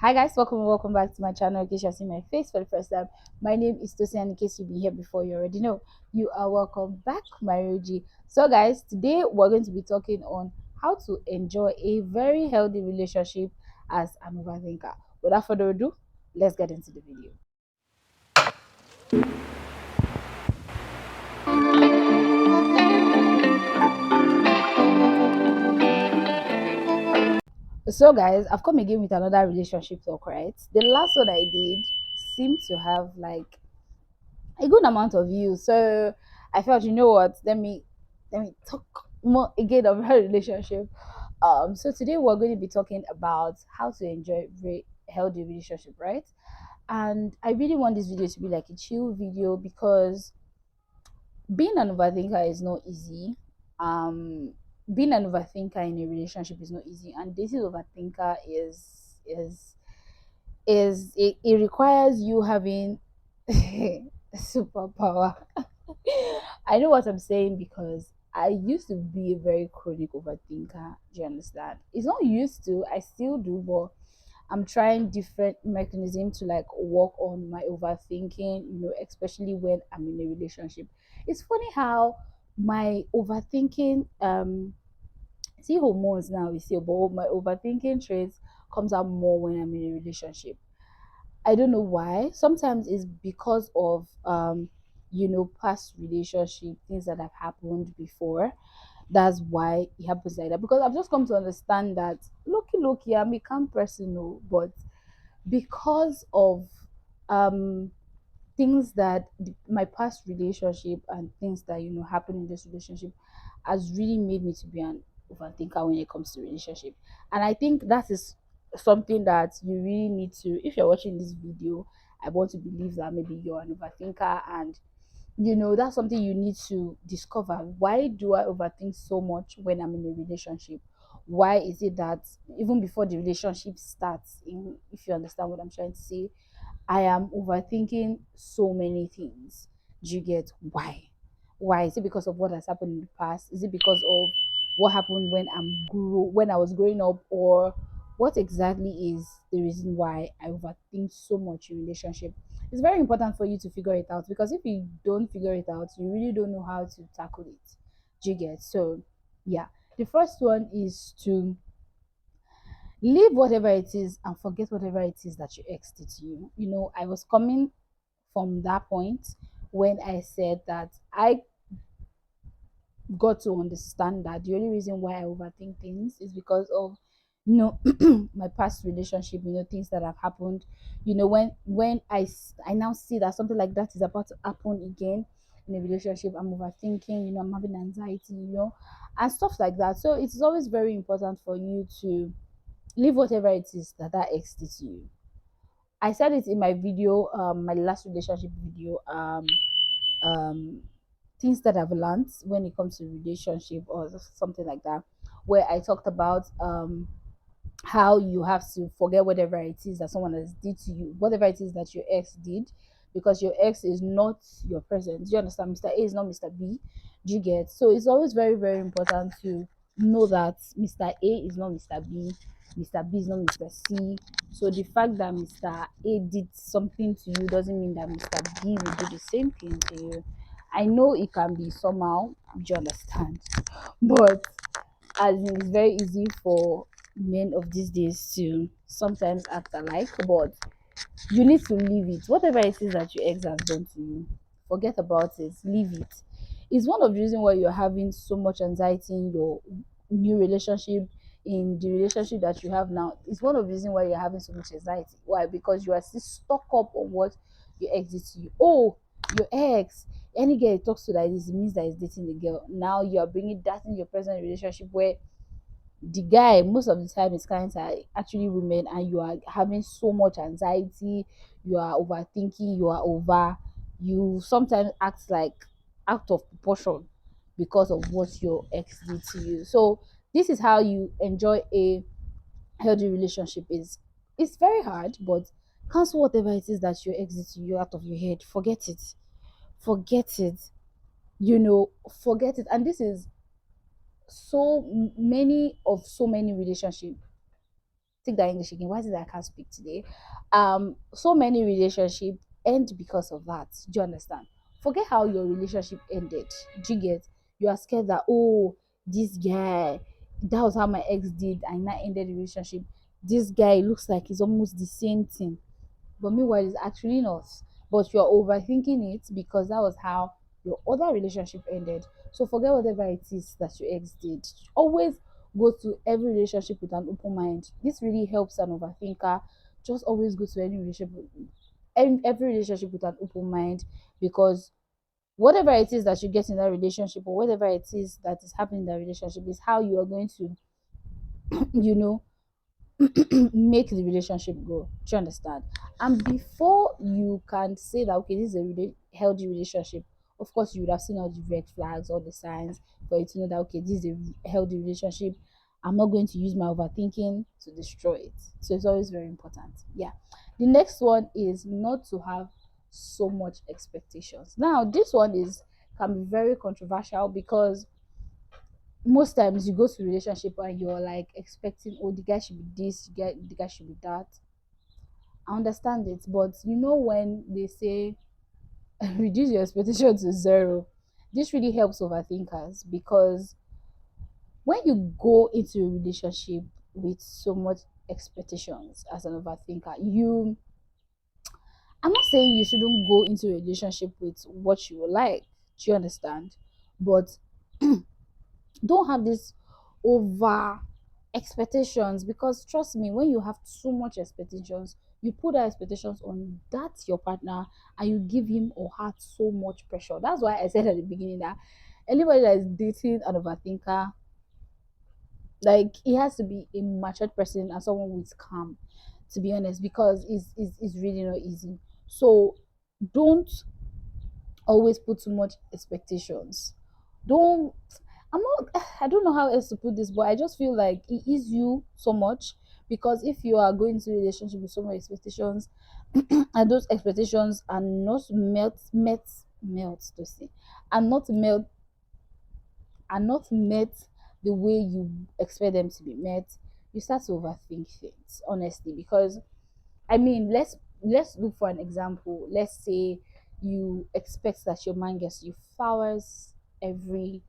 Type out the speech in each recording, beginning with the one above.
Hi guys, welcome back to my channel. In case you're seeing my face for the first time, my name is Tosi, and in case you've been here before, you already know. You are welcome back, my OG. So guys, today we're going to be talking on how to enjoy a very healthy relationship as an overthinker. Without further ado, let's get into the video. So guys, I've come again with another relationship talk, right? The last one I did seemed to have like a good amount of views. So I felt, you know what, let me talk more again of her relationship. So today we're going to be talking about how to enjoy healthy relationship, right? And I really want this video to be like a chill video because being an overthinker is not easy. Um, being an overthinker in a relationship is not easy, and dating overthinker it requires you having superpower. I know what I'm saying because I used to be a very chronic overthinker. Do you understand? It's not used to, I still do, but I'm trying different mechanism to like work on my overthinking, especially when I'm in a relationship. It's funny how my overthinking see hormones now we see, but my overthinking traits comes out more when I'm in a relationship. I don't know why. Sometimes it's because of past relationship, things that have happened before. That's why it happens like that. Because I've just come to understand that look, I'm a calm person, no, but because of um things that my past relationship and things that happen in this relationship has really made me to be an overthinker when it comes to relationship. And I think that is something that you really need to, if you're watching this video, I want to believe that maybe you're an overthinker, and that's something you need to discover. Why do I overthink so much when I'm in a relationship? Why is it that even before the relationship starts, if you understand what I'm trying to say, I am overthinking so many things? Do you get why? Why is it because of what has happened in the past? Is it because of what happened when I was growing up, or what exactly is the reason why I overthink so much in relationship? It's very important for you to figure it out, because if you don't figure it out, you really don't know how to tackle it. Do you get? So yeah, the first one is to leave whatever it is and forget whatever it is that your ex did to you. I was coming from that point when I said that I got to understand that the only reason why I overthink things is because of my past relationship, things that have happened. When I now see that something like that is about to happen again in a relationship, I'm overthinking, I'm having anxiety, and stuff like that. So it's always very important for you to leave whatever it is that ex did to you. I said it in my video, my last relationship video, um, things that I've learned when it comes to relationship or something like that, where I talked about how you have to forget whatever it is that someone has did to you, whatever it is that your ex did, because your ex is not your present. Do you understand? Mr. A is not Mr. B. Do you get? So it's always very, very important to know that Mr. A is not Mr. B, Mr. B is not Mr. C. So the fact that Mr. A did something to you doesn't mean that Mr. B will do the same thing to you. I know it can be somehow, do you understand? But as in, it's very easy for men of these days to sometimes act alike, but you need to leave it. Whatever it is that your ex has done to you, forget about it, leave it. It's one of the reasons why you're having so much anxiety in your new relationship, in the relationship that you have now. It's one of the reasons why you're having so much anxiety. Why? Because you are still stuck up on what your ex did to you. Oh, your ex, any girl he talks to like this, it means that he's dating the girl. Now you are bringing that in your present relationship, where the guy most of the time his clients are actually women, and you are having so much anxiety, you are overthinking, you sometimes act like out of proportion because of what your ex did to you. So this is how you enjoy a healthy relationship. Is It's very hard, but cancel whatever it is that your ex did to you out of your head. Forget it. Forget it. Forget it. And this is so many relationships. take that English again. Why is it that I can't speak today? So many relationships end because of that. Do you understand? Forget how your relationship ended. Do you get? You are scared that, oh, this guy, that was how my ex did, I now ended the relationship. This guy looks like he's almost the same thing, but meanwhile it's actually not. But you're overthinking it because that was how your other relationship ended. So forget whatever it is that your ex did. Always go to every relationship with an open mind. This really helps an overthinker. Just always go to any relationship, every relationship with an open mind, because whatever it is that you get in that relationship, or whatever it is that is happening in that relationship, is how you are going to you know make the relationship grow. Do you understand? And before you can say that, okay, this is a really healthy relationship, of course you would have seen all the red flags, all the signs for you to know that, okay, this is a healthy relationship. I'm not going to use my overthinking to destroy it. So it's always very important. Yeah. The next one is not to have so much expectations. Now this one is can be very controversial, because most times you go to relationship and you're like expecting, oh, the guy should be this, the guy should be that. I understand it, but when they say reduce your expectation to zero, this really helps overthinkers, because when you go into a relationship with so much expectations as an overthinker, I'm not saying you shouldn't go into a relationship with what you like. Do you understand? But don't have this over expectations, because trust me, when you have too much expectations, you put that expectations on that your partner, and you give him or her so much pressure. That's why I said at the beginning that anybody that is dating an overthinker, like, he has to be a matured person and someone who is calm, to be honest, because it's really not easy. So don't always put too much expectations. Don't I'm not I don't know how else to put this, but I just feel like it is you so much, because if you are going into a relationship with so many expectations and those expectations are not melt to see are not melt are not met the way you expect them to be met, you start to overthink things, honestly. Because I mean, let's look for an example. Let's say you expect that your man gets you flowers every,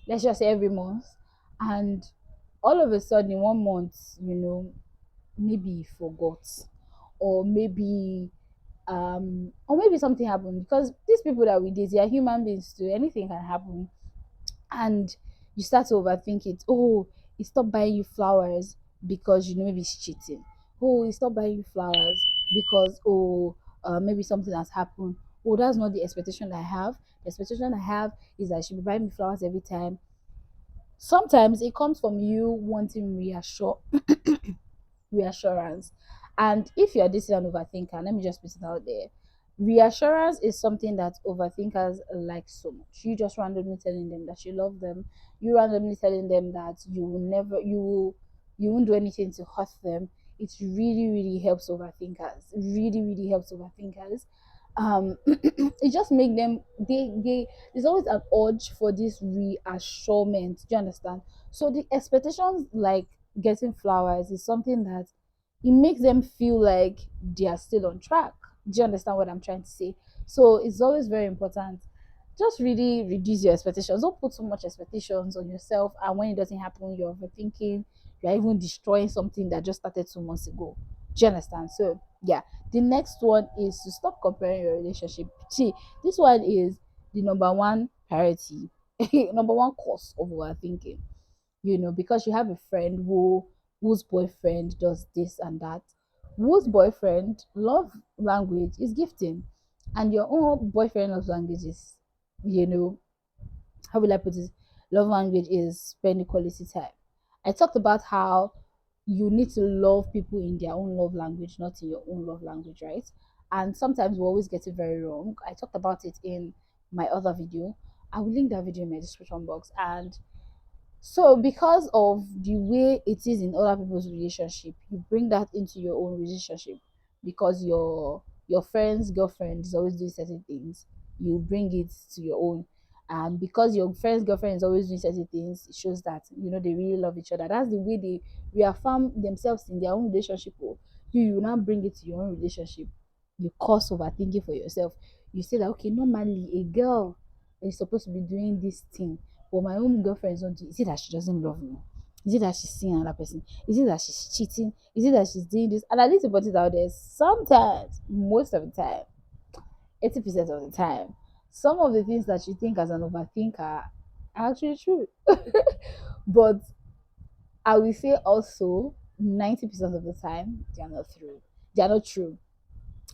let's just say every month, and all of a sudden in 1 month, maybe he forgot, or maybe something happened, because these people that we date, they are human beings too. Anything can happen, and you start to overthink it. Oh, he stopped buying you flowers because maybe he's cheating. Oh, he stopped buying you flowers because, oh, maybe something has happened. Oh, that's not the expectation I have. The expectation I have is that she should be buying me flowers every time. Sometimes it comes from you wanting reassurance. And if you're dating an overthinker, let me just put it out there. Reassurance is something that overthinkers like so much. You just randomly telling them that you love them. You randomly telling them that you won't do anything to hurt them. It really, really helps overthinkers. Really, really helps overthinkers. It just make them, there's always an urge for this reassurance. Do you understand? So the expectations, like getting flowers, is something that it makes them feel like they are still on track. Do you understand what I'm trying to say? So it's always very important. Just really reduce your expectations. Don't put so much expectations on yourself, and when it doesn't happen, you're overthinking. You're even destroying something that just started 2 months ago. Do you understand? So yeah, the next one is to stop comparing your relationship. See, this one is the number one priority, number one cause of overthinking. Because you have a friend whose boyfriend does this and that, whose boyfriend love language is gifting, and your own boyfriend love language is, you know how will I put it, love language is spending quality time. I talked about how you need to love people in their own love language, not in your own love language, right? And sometimes we always get it very wrong. I talked about it in my other video. I will link that video in my description box. And so, because of the way it is in other people's relationship, you bring that into your own relationship, because your friend's girlfriend is always doing certain things. You bring it to your own. And because your friend's girlfriend is always doing certain things, it shows that they really love each other. That's the way they reaffirm themselves in their own relationship. Or you now bring it to your own relationship. You cause overthinking for yourself. You say that, okay, normally a girl is supposed to be doing this thing, but my own girlfriend is not doing. Is it that she doesn't love me? Is it that she's seeing another person? Is it that she's cheating? Is it that she's doing this? And I need to put it out there. Sometimes, most of the time, 80% of the time, some of the things that you think as an overthinker are actually true. But I will say also 90% of the time they are not true. They are not true.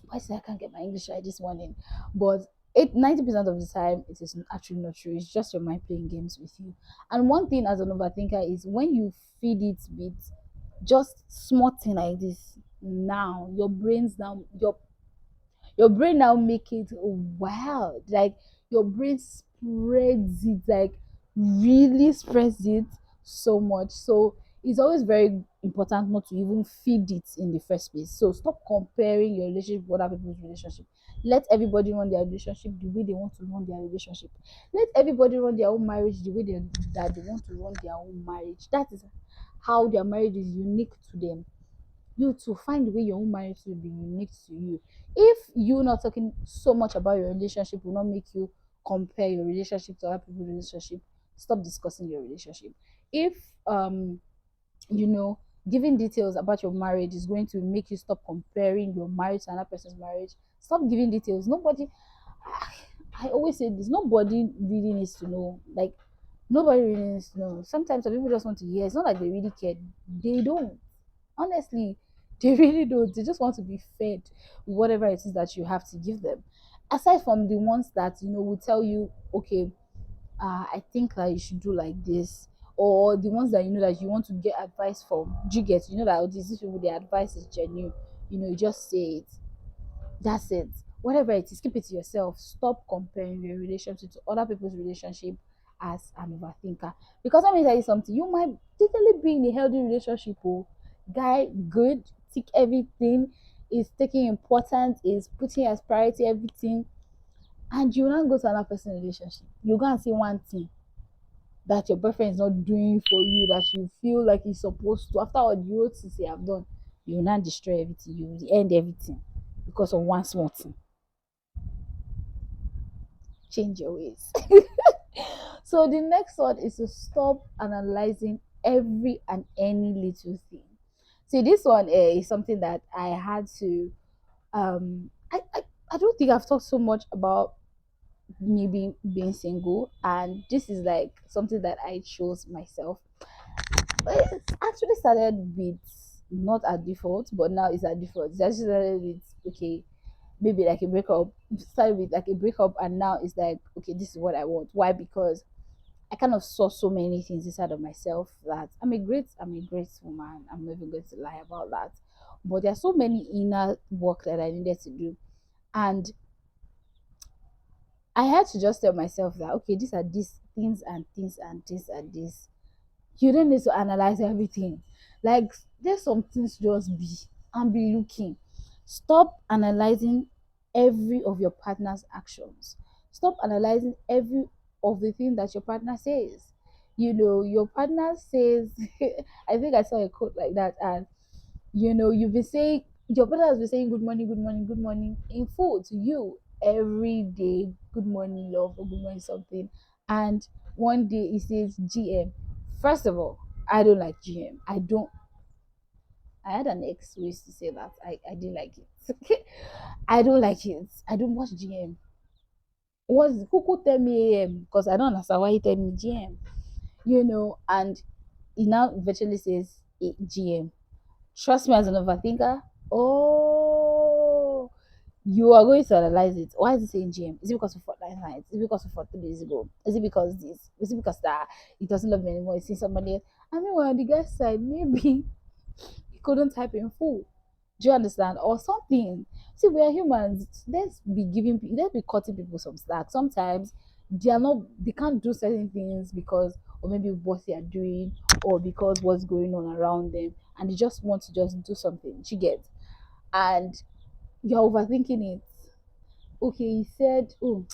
Why say I can't get my English right this morning? But 90% of the time it is actually not true. It's just your mind playing games with you. And one thing as an overthinker is when you feed it with just small thing like this, now your brain now make it wild. Like your brain spreads it, like really spreads it so much. So it's always very important not to even feed it in the first place. So stop comparing your relationship with other people's relationship. Let everybody run their relationship the way they want to run their relationship. Let everybody run their own marriage the way that they want to run their own marriage. That is how their marriage is unique to them. You to find the way your own marriage will be unique to you. If you not talking so much about your relationship will not make you compare your relationship to other people's relationship, stop discussing your relationship. If you know giving details about your marriage is going to make you stop comparing your marriage to another person's marriage, stop giving details. Nobody I always say this, nobody really needs to know. Like nobody really needs to know. Sometimes some people just want to hear. It's not like they really care. They don't. Honestly, they really don't. They just want to be fed whatever it is that you have to give them. Aside from the ones that will tell you, okay, I think that you should do like this, or the ones that that you want to get advice from. Do you get? You know that these people, their advice is genuine. You just say it. That's it. Whatever it is, keep it to yourself. Stop comparing your relationship to other people's relationship as an overthinker. Because let me tell you something, you might totally be in a healthy relationship. Oh, guy, good, tick everything, is taking important, is putting as priority everything, and you now go to another person's relationship. You go and say one thing that your boyfriend is not doing for you that you feel like he's supposed to. After all the old things you have done, you will not destroy everything, you will end everything because of one small thing. Change your ways. So the next one is to stop analyzing every and any little thing. See, this one is something that I had to I don't think I've talked so much about me being single, and this is like something that I chose myself. But it's actually started with not at default, but now it's at default. It's actually started with okay, maybe like a breakup. Started with like a breakup, and now it's like okay, this is what I want. Why? Because I kind of saw so many things inside of myself that I'm a great woman. I'm not even going to lie about that. But there are so many inner work that I needed to do. And I had to just tell myself that okay, these are these things and things and this and this. You don't need to analyze everything. Like there's some things just be and be looking. Stop analyzing every of your partner's actions. Stop analyzing every of the thing that your partner says. Your partner says I think I saw a quote like that, and you've been saying your partner has been saying good morning, good morning, good morning in full to you every day, good morning, love, or good morning something. And one day he says GM. First of all, I don't like GM. I had an ex who used to say that. I didn't like it. I don't like it. I don't watch GM. What's Kuku tell me AM? Because I don't understand why he tell me GM. And he now virtually says GM. Trust me as an overthinker. Oh, you are going to analyze it. Why is it saying GM? Is it because of Fortnite nights? Is it because of 3 days ago? Is it because this? Is it because that he doesn't love me anymore? He's seeing somebody else. I mean, well, on the guy's side, maybe he couldn't type in full. Do you understand? Or something. See, we are humans. Let's be cutting people some slack. Sometimes they can't do certain things because, or maybe what they are doing, or because what's going on around them, and they just want to just do something. You get, and you're overthinking it. Okay, he said, oh,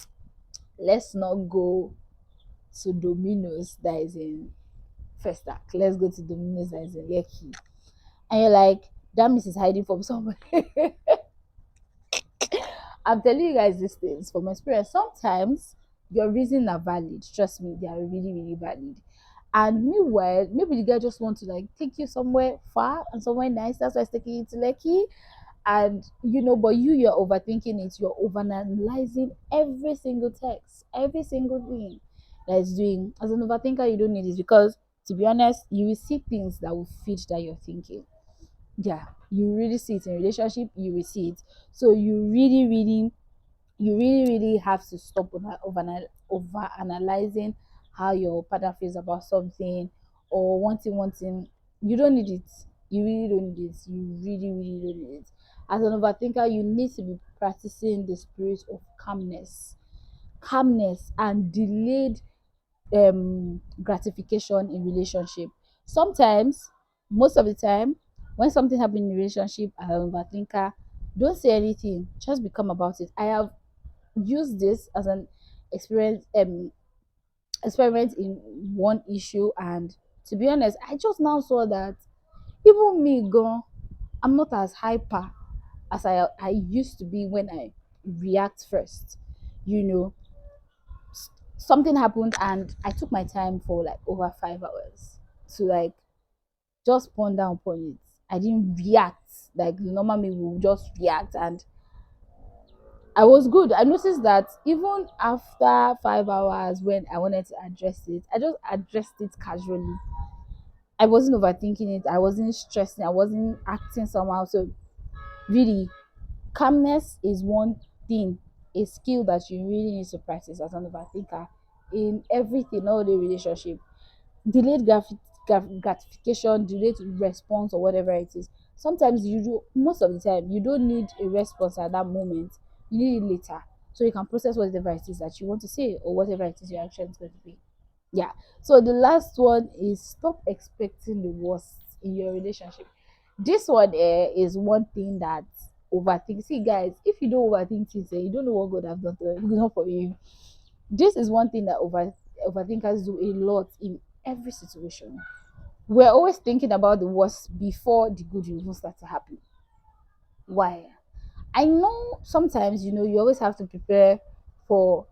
let's not go. to Domino's that is in Festac. Let's go to Domino's that is in Lekki. And you're like, that miss is hiding from someone. I'm telling you guys these things from experience. Sometimes your reasons are valid. Trust me, they are really, really valid. And meanwhile, maybe the guy just wants to like take you somewhere far and somewhere nice. That's why he's taking you to Lekki. And but you're overthinking it. You're overanalyzing every single text, every single thing that is doing. As an overthinker, you don't need this because, to be honest, you will see things that will fit that you're thinking. Yeah, you really see it in relationship. You will see it. So you really have to stop over analyzing how your partner feels about something, or wanting. You don't need it. You really don't need it. You really don't need it. As an overthinker, you need to be practicing the spirit of calmness and delayed gratification in relationship. Sometimes, most of the time, when something happens in a relationship, as an overthinker, don't say anything. Just become about it. I have use this as an experience experiment in one issue, and to be honest, I just now saw that even me go, I'm not as hyper as I used to be when I react first. you know Something happened and I took my time for like over 5 hours to like just ponder upon it. I didn't react like the normal me will just react, and I was good. I noticed that even after 5 hours, when I wanted to address it, I just addressed it casually. I wasn't overthinking it. I wasn't stressing. I wasn't acting somehow. So really, calmness is one thing, a skill that you really need to practice as an overthinker in everything, all the relationship. Delayed gratification, delayed response, or whatever it is. Sometimes you do, most of the time, you don't need a response at that moment. You need it later, so you can process whatever it is that you want to say, or whatever it is your action is going to be. Yeah. So the last one is stop expecting the worst in your relationship. This one is one thing that overthink. See, guys, if you don't overthink things, you don't know what God has done not for you. This is one thing that overthinkers do a lot in every situation. We're always thinking about the worst before the good will even start to happen. Why? I know sometimes you always have to prepare for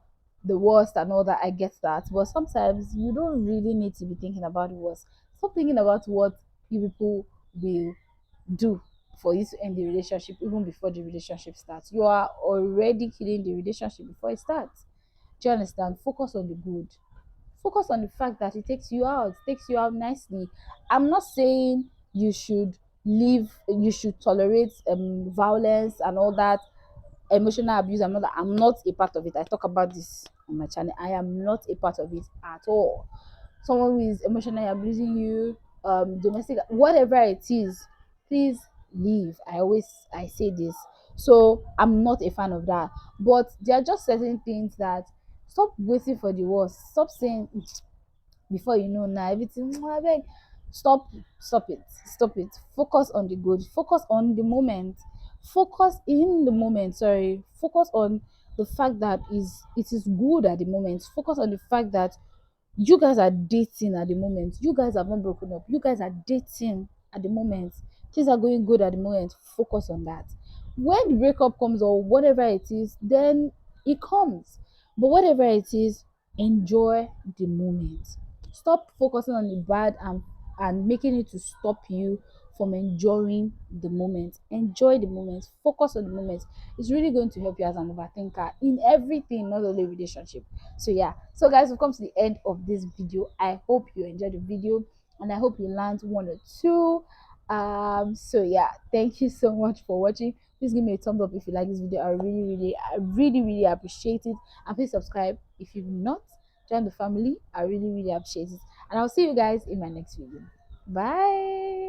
the worst and all that. I get that, but sometimes you don't really need to be thinking about the worst. Stop thinking about what you people will do for you to end the relationship even before the relationship starts. You are already killing the relationship before it starts. Do you understand? Focus on the good. Focus on the fact that it takes you out nicely. I'm not saying you should you should tolerate violence and all that, emotional abuse. I'm not a part of it. I talk about this on my channel. I am not a part of it at all. Someone who is emotionally abusing you, domestic, whatever it is, please leave. I say this. So I'm not a fan of that. But there are just certain things that, stop waiting for the worst. Stop saying before you know now everything. Abeg, stop stop it. Focus on the good. Focus on the moment. Focus in the moment. Sorry. Focus on the fact that it is good at the moment. Focus on the fact that you guys are dating at the moment. You guys have not broken up. You guys are dating at the moment. Things are going good at the moment. Focus on that. When the breakup comes or whatever it is, then it comes. But whatever it is, enjoy the moment. Stop focusing on the bad and making it to stop you from enjoying the moment. Enjoy the moment. Focus on the moment. It's really going to help you as an overthinker in everything, not only relationship. So yeah, so guys, we've come to the end of this video. I hope you enjoyed the video, and I hope you learned one or two. So yeah, thank you so much for watching. Please give me a thumbs up if you like this video. I really appreciate it. And please subscribe if you've not joined the family. I really appreciate it. And I'll see you guys in my next video. Bye.